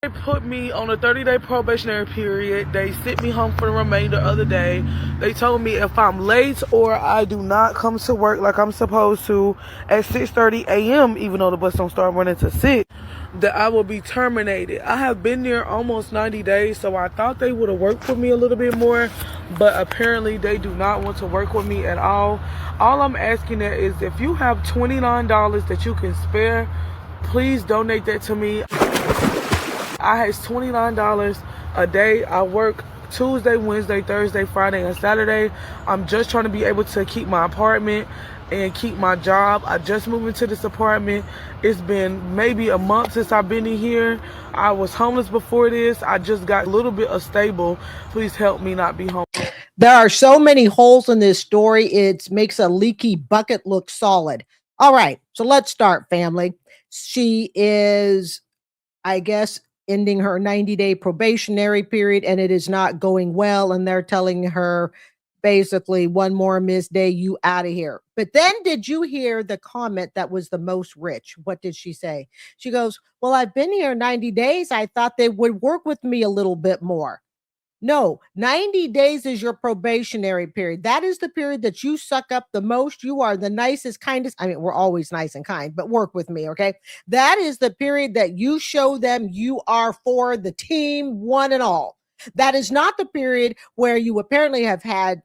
They put me on a 30-day probationary period. They sent me home for the remainder of the day. They told me if I'm late or I do not come to work like I'm supposed to at 6:30 a.m., even though the bus don't start running to 6, that I will be terminated. I have been there almost 90 days, so I thought they would have worked with me a little bit more, but apparently they do not want to work with me at all. All I'm asking is if you have $29 that you can spare, please donate that to me. I have $29 a day. I work Tuesday, Wednesday, Thursday, Friday, and Saturday. I'm just trying to be able to keep my apartment and keep my job. I just moved into this apartment. It's been maybe a month since I've been in here. I was homeless before this. I just got a little bit stable. Please help me not be homeless. There are so many holes in this story. It makes a leaky bucket look solid. All right, so let's start, family. She is, I guess, ending her 90-day probationary period, and it is not going well. And they're telling her basically, one more missed day, you out of here. But then did you hear the comment that was the most rich? What did she say? She goes, well, I've been here 90 days. I thought they would work with me a little bit more. No, 90 days is your probationary period. That is the period that you suck up the most. You are the nicest, kindest. I mean, we're always nice and kind, but work with me, okay? That is the period that you show them you are for the team, one and all. That is not the period where you apparently have had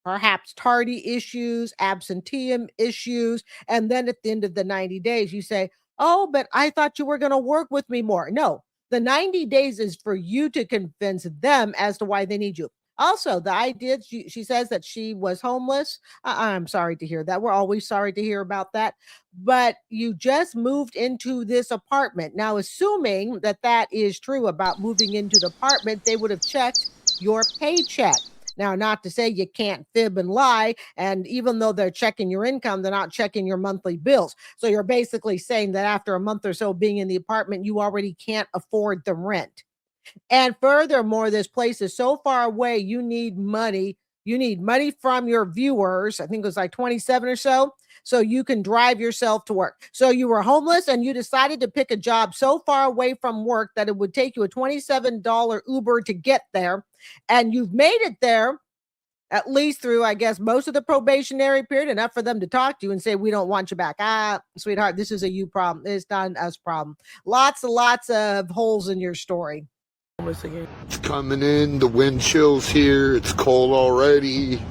perhaps tardy issues, absenteeism issues, and then at the end of the 90 days, you say, oh, but I thought you were going to work with me more. No, the 90 days is for you to convince them as to why they need you. Also, the idea, she says that she was homeless. I'm sorry to hear that. We're always sorry to hear about that. But you just moved into this apartment. Now, assuming that that is true about moving into the apartment, they would have checked your paycheck. Now, not to say you can't fib and lie. And even though they're checking your income, they're not checking your monthly bills. So you're basically saying that after a month or so being in the apartment, you already can't afford the rent. And furthermore, this place is so far away, you need money. You need money from your viewers. I think it was like 27 or so you can drive yourself to work. So you were homeless and you decided to pick a job so far away from work that it would take you a $27 Uber to get there. And you've made it there at least through, I guess, most of the probationary period, enough for them to talk to you and say, we don't want you back. Sweetheart, this is a you problem. It's not an us problem. Lots and lots of holes in your story. It's coming in. The wind chill's here. It's cold already.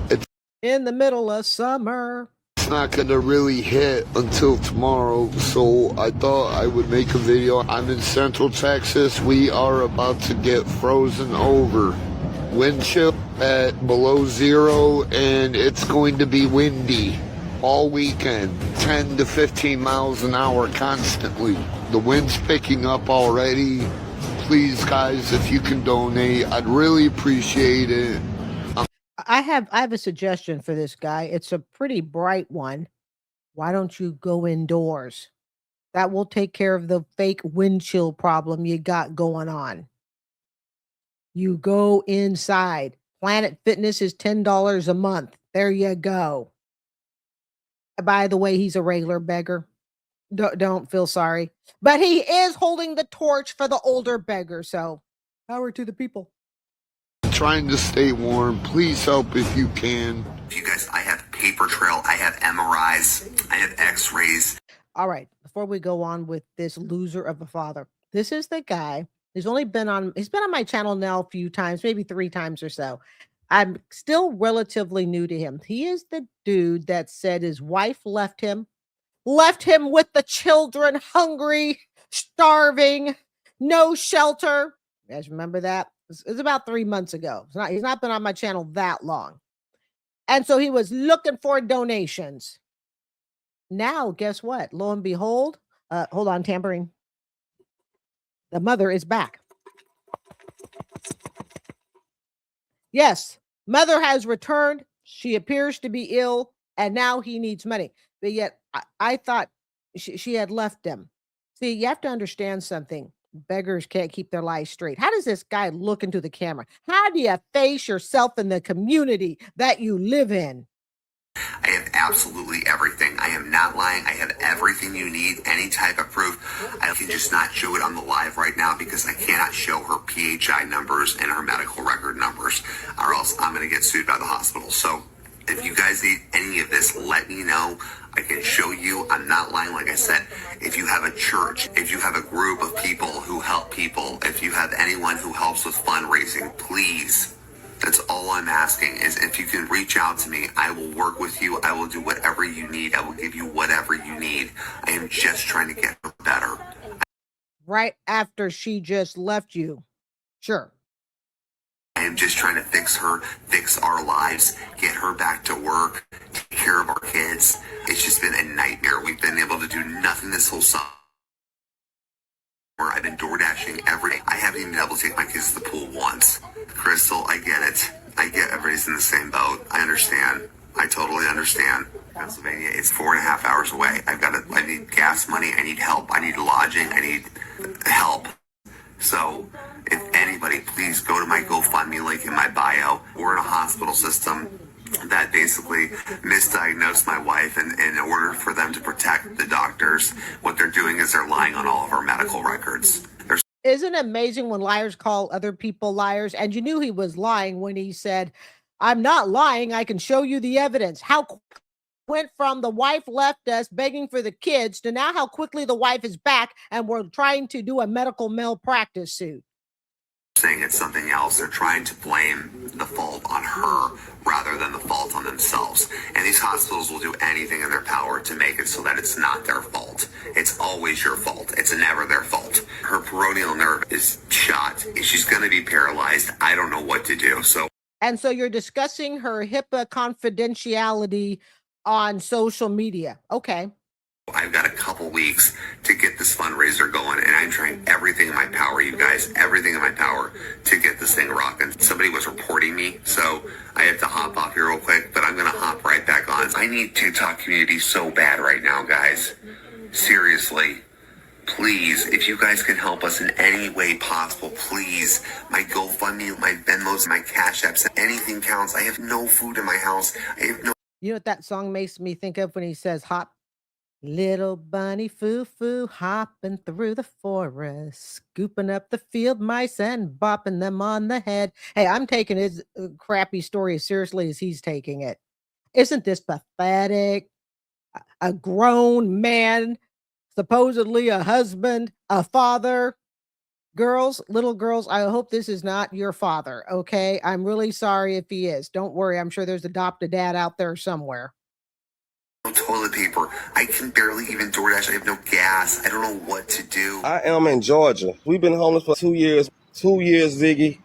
It's in the middle of summer. It's not going to really hit until tomorrow, so I thought I would make a video. I'm in Central Texas. We are about to get frozen over. Wind chill at below zero, and it's going to be windy all weekend, 10 to 15 miles an hour constantly. The wind's picking up already. Please, guys, if you can donate, I'd really appreciate it. I have a suggestion for this guy. It's a pretty bright one. Why don't you go indoors? That will take care of the fake wind chill problem you got going on. You go inside. Planet Fitness is $10 a month. There you go. By the way, he's a regular beggar. Don't feel sorry. But he is holding the torch for the older beggar. So power to the people. Trying to stay warm. Please help if you can. You guys, I have paper trail. I have MRIs. I have x-rays. All right. Before we go on with this loser of a father, this is the guy. He's been on my channel now a few times, maybe 3 times or so. I'm still relatively new to him. He is the dude that said his wife left him with the children, hungry, starving, no shelter. You guys remember that? It's about 3 months ago. He's not been on my channel that long. And so he was looking for donations. Now, guess what? Lo and behold, hold on, tampering. The mother is back. Yes, mother has returned. She appears to be ill, and now he needs money. But yet, I thought she had left him. See, you have to understand something. Beggars can't keep their lives straight. How does this guy look into the camera? How do you face yourself in the community that you live in? I have absolutely everything. I am not lying. I have everything you need, any type of proof. I can just not show it on the live right now because I cannot show her PHI numbers and her medical record numbers, or else I'm going to get sued by the hospital. So if you guys need any of this, let me know. I can show you. I'm not lying. Like I said, if you have a church, if you have a group of people who help people, if you have anyone who helps with fundraising, please, that's all I'm asking is if you can reach out to me, I will work with you. I will do whatever you need. I will give you whatever you need. I am just trying to get her better. Right after she just left you. Sure. I am just trying to fix her, fix our lives, get her back to work, take care of our kids. It's just been a nightmare. We've been able to do nothing this whole summer. I've been door dashing every day. I haven't even been able to take my kids to the pool once. Crystal, I get it. I get everybody's in the same boat. I understand. I totally understand. Pennsylvania, it's 4.5 hours away. I need gas money. I need help. I need lodging. I need help. So if anybody, please go to my GoFundMe link in my bio. We're in a hospital system that basically misdiagnosed my wife, and in order for them to protect the doctors, what they're doing is they're lying on all of our medical records. Isn't it amazing when liars call other people liars? And you knew he was lying when he said, I'm not lying. I can show you the evidence. How went from the wife left us begging for the kids to now how quickly the wife is back and we're trying to do a medical malpractice suit. Saying it's something else. They're trying to blame the fault on her rather than the fault on themselves. And these hospitals will do anything in their power to make it so that it's not their fault. It's always your fault. It's never their fault. Her peroneal nerve is shot. She's going to be paralyzed. I don't know what to do. And so you're discussing her HIPAA confidentiality on social media. Okay. I've got a couple weeks to get this fundraiser going, and I'm trying everything in my power, you guys, everything in my power to get this thing rocking. Somebody was reporting me, so I have to hop off here real quick, but I'm going to hop right back on. I need TikTok community so bad right now, guys. Seriously. Please, if you guys can help us in any way possible, please. My GoFundMe, my Venmos, my Cash Apps, anything counts. I have no food in my house. I have no... You know what that song makes me think of when he says hop? Little bunny foo-foo hopping through the forest, scooping up the field mice and bopping them on the head. Hey, I'm taking his crappy story as seriously as he's taking it. Isn't this pathetic? A grown man, supposedly a husband, a father. Girls, little girls, I hope this is not your father, okay? I'm really sorry if he is. Don't worry, I'm sure there's adopted dad out there somewhere. Toilet paper. I can barely even DoorDash. I have no gas. I don't know what to do. I am in Georgia. We've been homeless for 2 years. 2 years, Ziggy.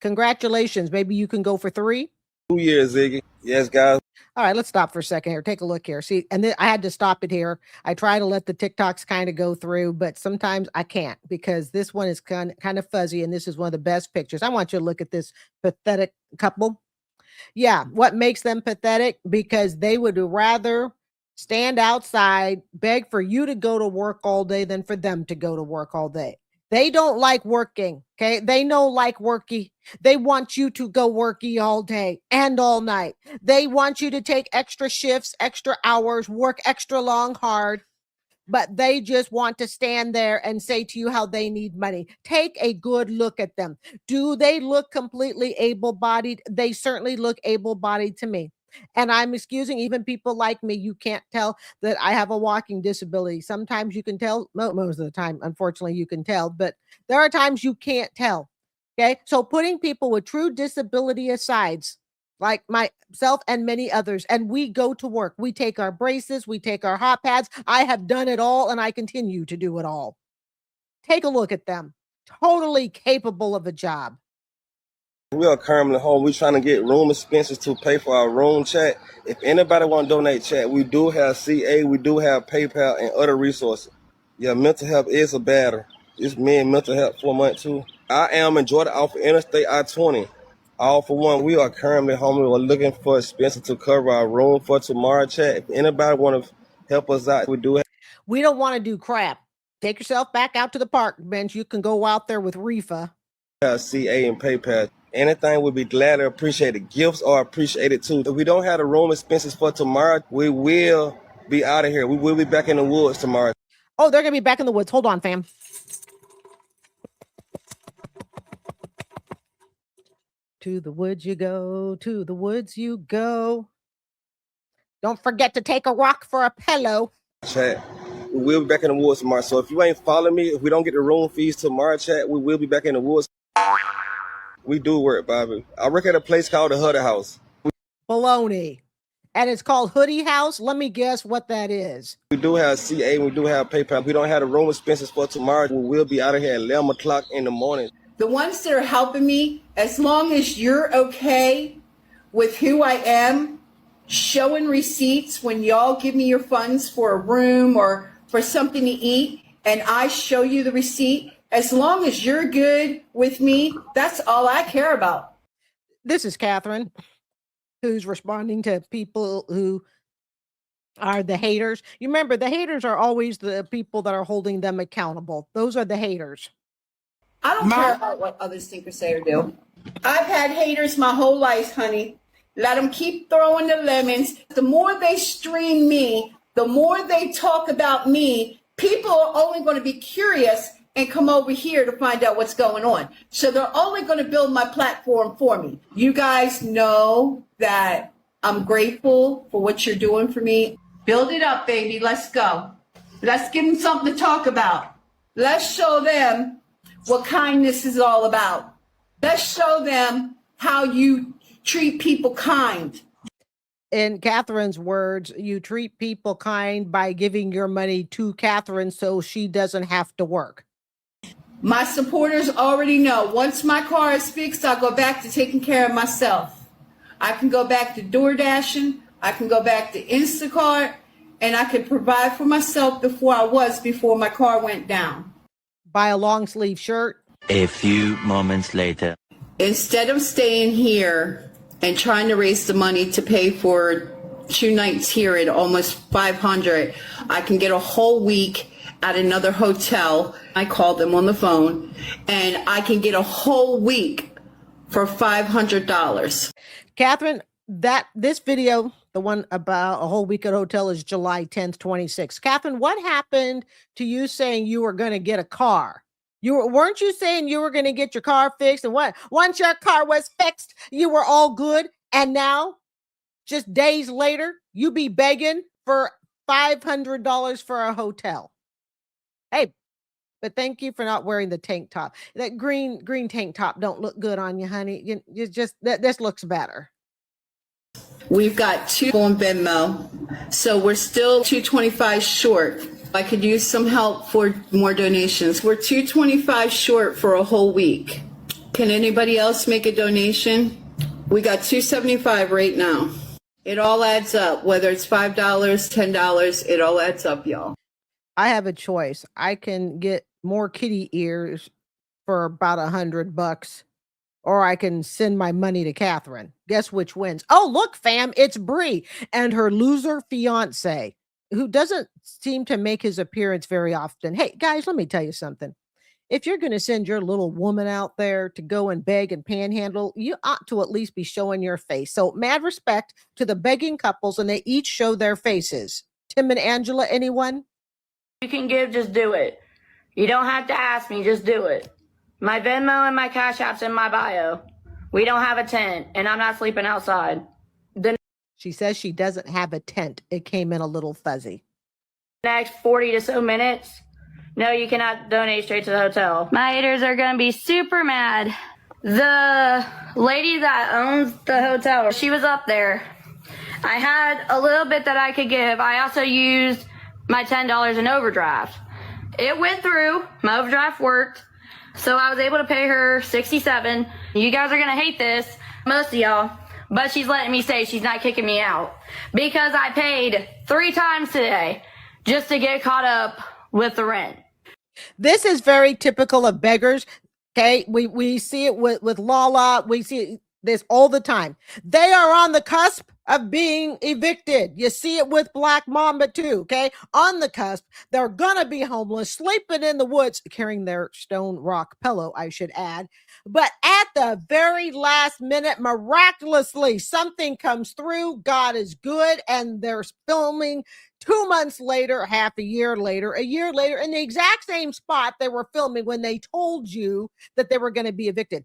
Congratulations. Maybe you can go for 3. 2 years, Ziggy. Yes, guys. All right, let's stop for a second here. Take a look here. See, and then I had to stop it here. I try to let the TikToks kind of go through, but sometimes I can't because this one is kind of fuzzy, and this is one of the best pictures. I want you to look at this pathetic couple. Yeah, what makes them pathetic? Because they would rather stand outside, beg for you to go to work all day than for them to go to work all day. They don't like working, okay? They know like worky. They want you to go worky all day and all night. They want you to take extra shifts, extra hours, work extra long, hard. But they just want to stand there and say to you how they need money. Take a good look at them. Do they look completely able-bodied? They certainly look able-bodied to me. And I'm excusing even people like me. You can't tell that I have a walking disability. Sometimes you can tell, most of the time, unfortunately, you can tell, but there are times you can't tell. Okay. So putting people with true disability aside, like myself and many others, and we go to work. We take our braces, we take our hot pads. I have done it all, and I continue to do it all. Take a look at them. Totally capable of a job. We are currently home. We're trying to get room expenses to pay for our room, chat. If anybody want to donate, chat, we do have CA, we do have PayPal and other resources. Yeah, mental health is a battle. It's me and mental health for a month too. I am in Georgia off of Interstate I-20. All for one, we are currently home. We're looking for expenses to cover our room for tomorrow, chat. If anybody want to help us out, we do have. We don't want to do crap. Take yourself back out to the park bench. You can go out there with Reefa. CA and PayPal. Anything would be glad to appreciate it. Gifts are appreciated too. If we don't have the room expenses for tomorrow, we will be out of here. We will be back in the woods tomorrow. Oh, they're going to be back in the woods. Hold on, fam. To the woods you go, to the woods you go. Don't forget to take a rock for a pillow. Chat. We will be back in the woods tomorrow. So if you ain't following me, if we don't get the room fees tomorrow, chat, we will be back in the woods. We do work, Bobby. I work at a place called the Huddle House. Baloney. And it's called Hoodie House. Let me guess what that is. We do have CA, we do have PayPal. We don't have the room expenses for tomorrow. We will be out of here at 11 o'clock in the morning. The ones that are helping me, as long as you're okay with who I am, showing receipts when y'all give me your funds for a room or for something to eat, and I show you the receipt, as long as you're good with me, that's all I care about. This is Catherine, who's responding to people who are the haters. You remember, the haters are always the people that are holding them accountable. Those are the haters. I don't care about what others think or say or do. I've had haters my whole life, honey. Let them keep throwing the lemons. The more they stream me, the more they talk about me, people are only going to be curious and come over here to find out what's going on. So they're only going to build my platform for me. You guys know that I'm grateful for what you're doing for me. Build it up, baby. Let's go. Let's give them something to talk about. Let's show them what kindness is all about. Let's show them how you treat people kind. In Catherine's words, you treat people kind by giving your money to Catherine so she doesn't have to work. My supporters already know once my car is fixed, I'll go back to taking care of myself. I can go back to door dashing. I can go back to Instacart, and I can provide for myself before my car went down. Buy a long sleeve shirt. A few moments later. Instead of staying here and trying to raise the money to pay for 2 nights here at almost $500, I can get a whole week at another hotel. I called them on the phone, and I can get a whole week for $500. Catherine, this video, the one about a whole week at a hotel, is July 10th, 26. Catherine, what happened to you saying you were going to get a car? Weren't you saying you were going to get your car fixed? And once your car was fixed, you were all good. And now, just days later, you be begging for $500 for a hotel. Hey, but thank you for not wearing the tank top. That green tank top don't look good on you, honey. You just this looks better. We've got 2 on Venmo, so we're still $225 short. I could use some help for more donations. We're $225 short for a whole week. Can anybody else make a donation? We got $275 right now. It all adds up, whether it's $5, $10, it all adds up, y'all. I have a choice. I can get more kitty ears for about $100, or I can send my money to Catherine. Guess which wins? Oh, look, fam, it's Bree and her loser fiance, who doesn't seem to make his appearance very often. Hey, guys, let me tell you something. If you're going to send your little woman out there to go and beg and panhandle, you ought to at least be showing your face. So mad respect to the begging couples, and they each show their faces. Tim and Angela, anyone? You can give, just do it. You don't have to ask me, just do it. My Venmo and my Cash App's in my bio. We don't have a tent, and I'm not sleeping outside. She says she doesn't have a tent. It came in a little fuzzy. Next 40 to so minutes, no, you cannot donate straight to the hotel. My haters are going to be super mad. The lady that owns the hotel, she was up there. I had a little bit that I could give. I also used my $10 in overdraft. It went through. My overdraft worked. So I was able to pay her $67. You guys are going to hate this, most of y'all, but she's letting me stay. She's not kicking me out because I paid 3 times today just to get caught up with the rent. This is very typical of beggars. Okay, we see it with Lala. We see this all the time. They are on the cusp of being evicted. You see it with Black Mamba too, okay? On the cusp, they're gonna be homeless, sleeping in the woods, carrying their stone rock pillow, I should add. But at the very last minute, miraculously, something comes through. God is good, and they're filming 2 months later, half a year later, in the exact same spot they were filming when they told you that they were going to be evicted.